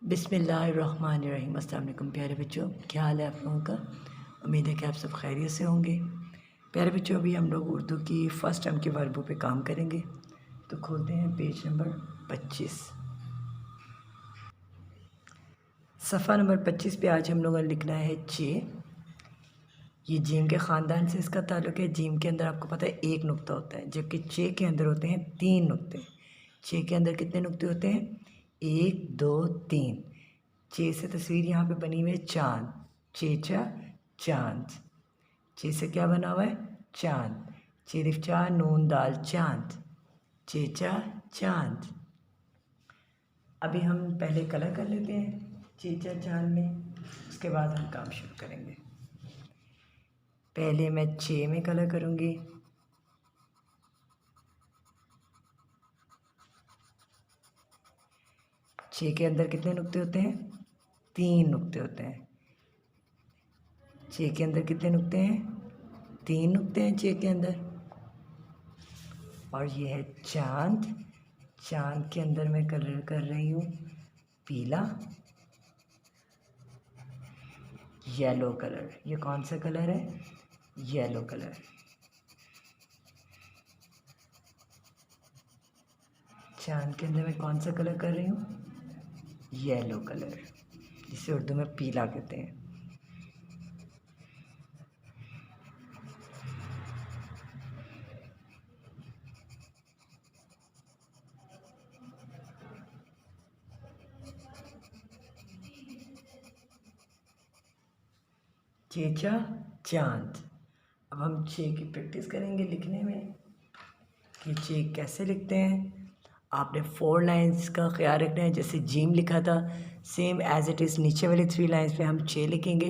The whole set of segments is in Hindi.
बिस्मिल्लाहिर्रहमानिर्रहीम। अस्सलाम वालेकुम प्यारे बच्चों, क्या हाल है आप लोगों का। उम्मीद है कि आप सब खैरियत से होंगे। प्यारे बच्चों, अभी हम लोग उर्दू की फ़र्स्ट टर्म के वर्बों पे काम करेंगे। तो खोलते हैं पेज नंबर 25, सफ़ा नंबर 25 पे आज हम लोगों ने लिखना है चे। ये जीम के ख़ानदान से इसका ताल्लुक़ है। जीम के अंदर आपको पता है एक नुक्ता होता है, जबकि चे के अंदर होते हैं 3 नुक्ते। चे के अंदर कितने नुक्ते होते हैं? 1 2 3। चे से तस्वीर यहाँ पे बनी हुई है चाँद, चेचा चाँद। चे से क्या बना हुआ है? चाँद। चेरिफ चा नून दाल चाँद, चेचा चाँद। अभी हम पहले कलर कर लेते हैं चेचा चाँद में, उसके बाद हम काम शुरू करेंगे। पहले मैं चे में कलर करूँगी। चे के अंदर कितने नुक्ते होते हैं? 3 नुक्ते होते हैं। चे के अंदर कितने नुक्ते हैं? 3 नुक्ते हैं चे के अंदर। और ये है चाँद। चाँद के अंदर मैं कलर कर रही हूँ पीला, येलो कलर। ये कौन सा कलर है? Yellow colour. चाँद के अंदर मैं कौन सा कलर कर रही हूँ? येलो कलर, जिसे उर्दू में पीला कहते हैं। चेचा चाँद। अब हम चे की प्रैक्टिस करेंगे लिखने में कि चे कैसे लिखते हैं। आपने 4 लाइंस का ख्याल रखना है। जैसे जीम लिखा था, सेम एज़ इट इज़ नीचे वाली 3 लाइंस पे हम चे लिखेंगे।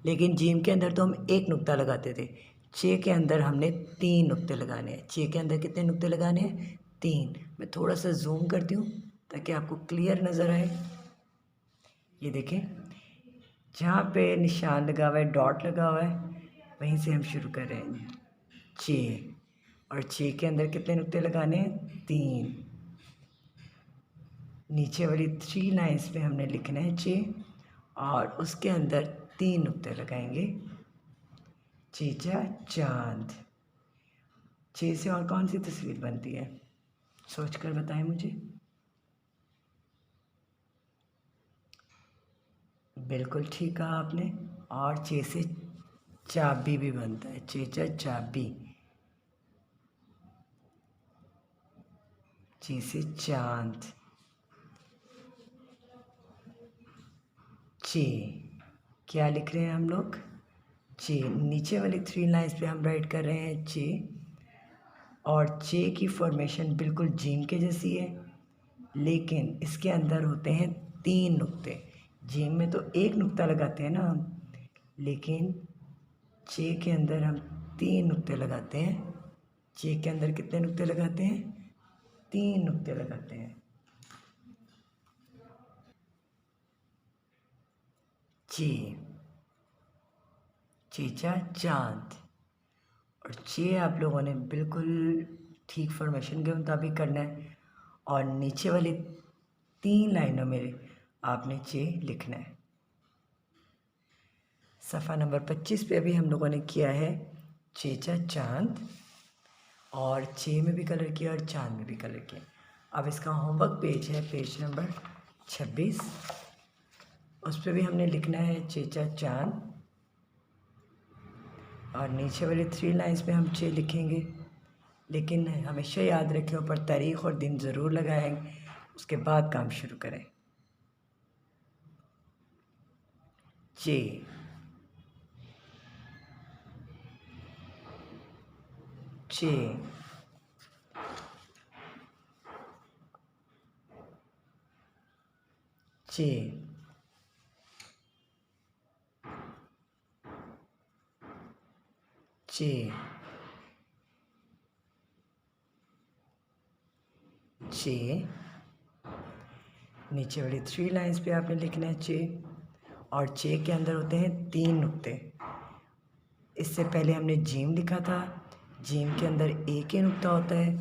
लेकिन जीम के अंदर तो हम एक नुक्ता लगाते थे, चे के अंदर हमने 3 नुक्ते लगाने हैं। चे के अंदर कितने नुक्ते लगाने हैं? 3। मैं थोड़ा सा जूम करती हूँ ताकि आपको क्लियर नज़र आए। ये देखें, जहाँ पे निशान लगा हुआ है, डॉट लगा हुआ है, वहीं से हम शुरू कर रहे हैं चे। और चे के अंदर कितने नुक्ते लगाने हैं? 3। नीचे वाली 3 लाइंस पे हमने लिखना है चे, और उसके अंदर 3 नुक्ते लगाएंगे। चेचा चाँद। चे से और कौन सी तस्वीर बनती है? सोच कर बताएं मुझे। बिल्कुल ठीक कहा आपने। और चे से चाबी भी बनता है, चेचा चाबी। चे से चाँद। चे क्या लिख रहे हैं हम लोग? चे। नीचे वाली 3 लाइंस पे हम राइट कर रहे हैं चे। और चे की फॉर्मेशन बिल्कुल जीम के जैसी है, लेकिन इसके अंदर होते हैं 3 नुक्ते। जीम में तो एक नुक्ता लगाते हैं ना हम, लेकिन चे के अंदर हम 3 नुक्ते लगाते हैं। चे के अंदर कितने नुक्ते लगाते हैं? 3 नुक्ते लगाते हैं। चे, चेचा चाँद। और चे आप लोगों ने बिल्कुल ठीक फॉर्मेशन के मुताबिक करना है, और नीचे वाली 3 लाइनों में आपने चे लिखना है। सफ़ा नंबर 25 पे अभी हम लोगों ने किया है चेचा चाँद, और चे में भी कलर किया और चाँद में भी कलर किया। अब इसका होमवर्क पेज है पेज नंबर 26, उस पर भी हमने लिखना है चेचा चाँद, और नीचे वाली 3 लाइंस पे हम चे लिखेंगे। लेकिन हमेशा याद रखें ऊपर तारीख़ और दिन ज़रूर लगाएंगे, उसके बाद काम शुरू करें। चे, चे, चे, चे, चे। नीचे वाली 3 लाइंस पे आपने लिखना है चे, और चे के अंदर होते हैं 3 नुक्ते। इससे पहले हमने जीम लिखा था, जीम के अंदर एक ही नुक्ता होता है,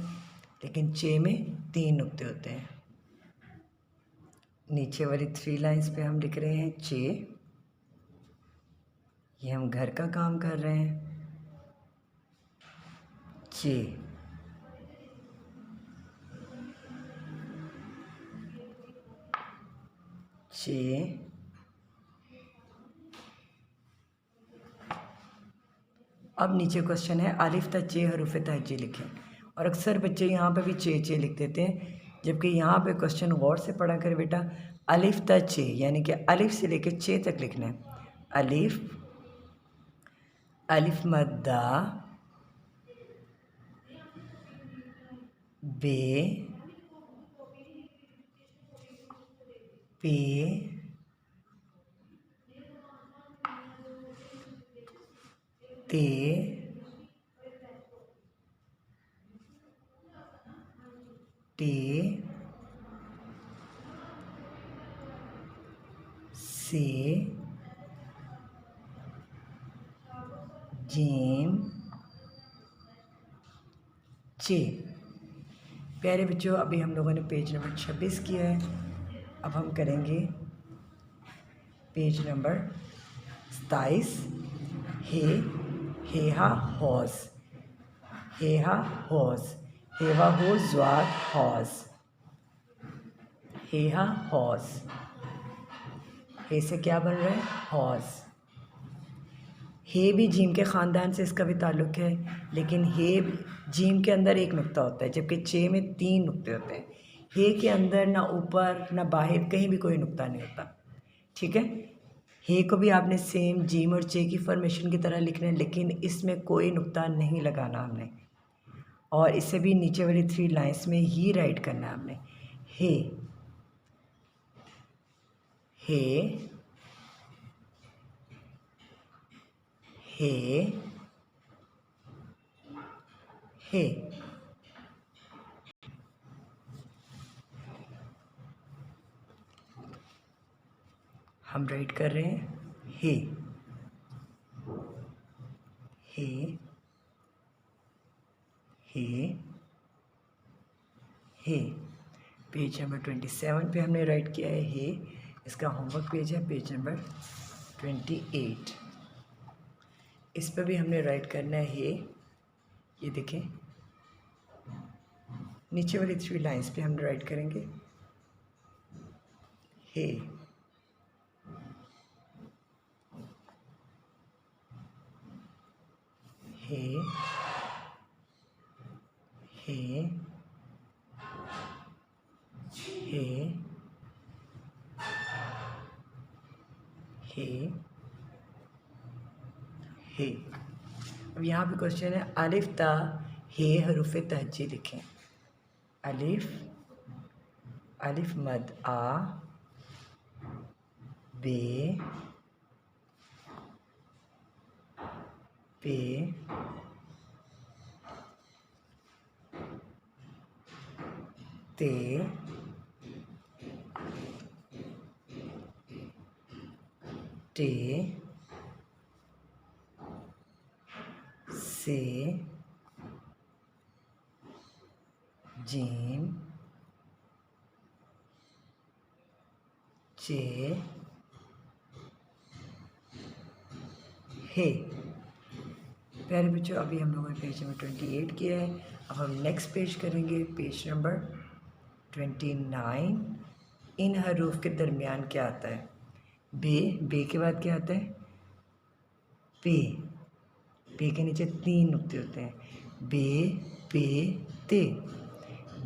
लेकिन चे में 3 नुक्ते होते हैं। नीचे वाली 3 लाइंस पे हम लिख रहे हैं चे। ये हम घर का काम कर रहे हैं। चे, चे। अब नीचे क्वेश्चन है अलिफ ता चे हरूफ तहज्जी लिखें। और अक्सर बच्चे यहाँ पे भी चे चे लिख देते हैं, जबकि यहाँ पे क्वेश्चन गौर से पढ़ा कर बेटा। अलिफ ता चे यानी कि अलिफ से लेके चे तक लिखना है। अलिफ, अलिफ मद्दा, बे, पे, ते, टे, से, जीम, चे। प्यारे बच्चों, अभी हम लोगों ने पेज नंबर 26 किया है। अब हम करेंगे पेज नंबर 27। हेहा हॉस, हेहा हॉस, हेवा हो ज़्वाद हॉस, हेहा हॉस। हे से क्या बन रहा है? हॉस। हे भी जीम के ख़ानदान से इसका भी ताल्लुक़ है, लेकिन हे जीम के अंदर एक नुक्ता होता है, जबकि चे में 3 नुक्ते होते हैं। हे के अंदर ना ऊपर ना बाहर कहीं भी कोई नुक्ता नहीं होता। ठीक है। हे को भी आपने सेम जीम और चे की फॉर्मेशन की तरह लिखना है, लेकिन इसमें कोई नुक्ता नहीं लगाना हमने, और इसे भी नीचे वाली 3 लाइंस में ही राइट करना है हमने। हे, हे, हे, हे। हम राइट कर रहे हैं हे, हे, हे, हे। पेज नंबर 27 पे हमने राइट किया है हे। इसका होमवर्क पेज है पेज नंबर 28। इस पर भी हमने राइट करना है हे। ये देखें, नीचे वाली 3 लाइंस पे हम राइट करेंगे हे, हे, हे, हे, हे, हे। अब यहाँ पे क्वेश्चन है अलिफ ता हे हरूफ तहज्जी लिखें। अलिफ, अलिफ मद आ, बे, पे, ते, टे, से, जीम, चे, हे। प्यारे बच्चों, अभी हम लोगों ने पेज नंबर 28 किया है। अब हम नेक्स्ट पेज करेंगे पेज नंबर 29। इन हरूफ के दरमियान क्या आता है? बे, बे के बाद क्या आता है? पे, पे के नीचे 3 नुक्ते होते हैं। बे, पे, ते।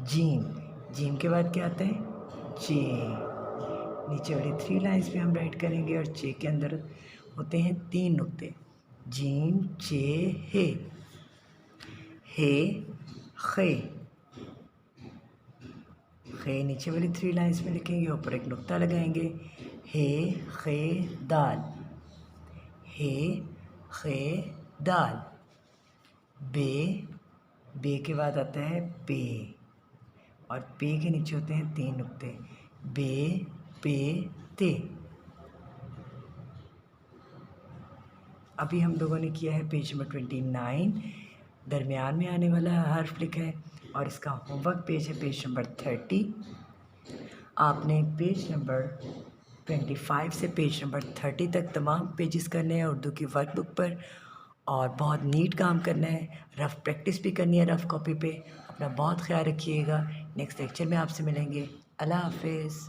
जीम, जीम के बाद क्या आता है? चे। नीचे वाली 3 लाइंस पे हम राइट करेंगे, और चे के अंदर होते हैं 3 नुक्ते। जीम, चे, हे, हे, खे। खे नीचे वाली 3 लाइंस में लिखेंगे, ऊपर एक नुक्ता लगाएंगे। हे, खे, दाल, हे, खे, दाल। बे, बे के बाद आता है पे, और पे के नीचे होते हैं 3 नुक्ते। बे, पे, ते। अभी हम लोगों ने किया है पेज नंबर 29, दरमियान में आने वाला हर्फ लिखा है, और इसका होमवर्क पेज है पेज नंबर 30। आपने पेज नंबर 25 से पेज नंबर 30 तक तमाम पेजेस करने हैं उर्दू की वर्कबुक पर, और बहुत नीट काम करना है। रफ़ प्रैक्टिस भी करनी है रफ़ कॉपी पे। अपना बहुत ख्याल रखिएगा। नेक्स्ट लेक्चर में आपसे मिलेंगे। अल्लाह हाफ़िज़।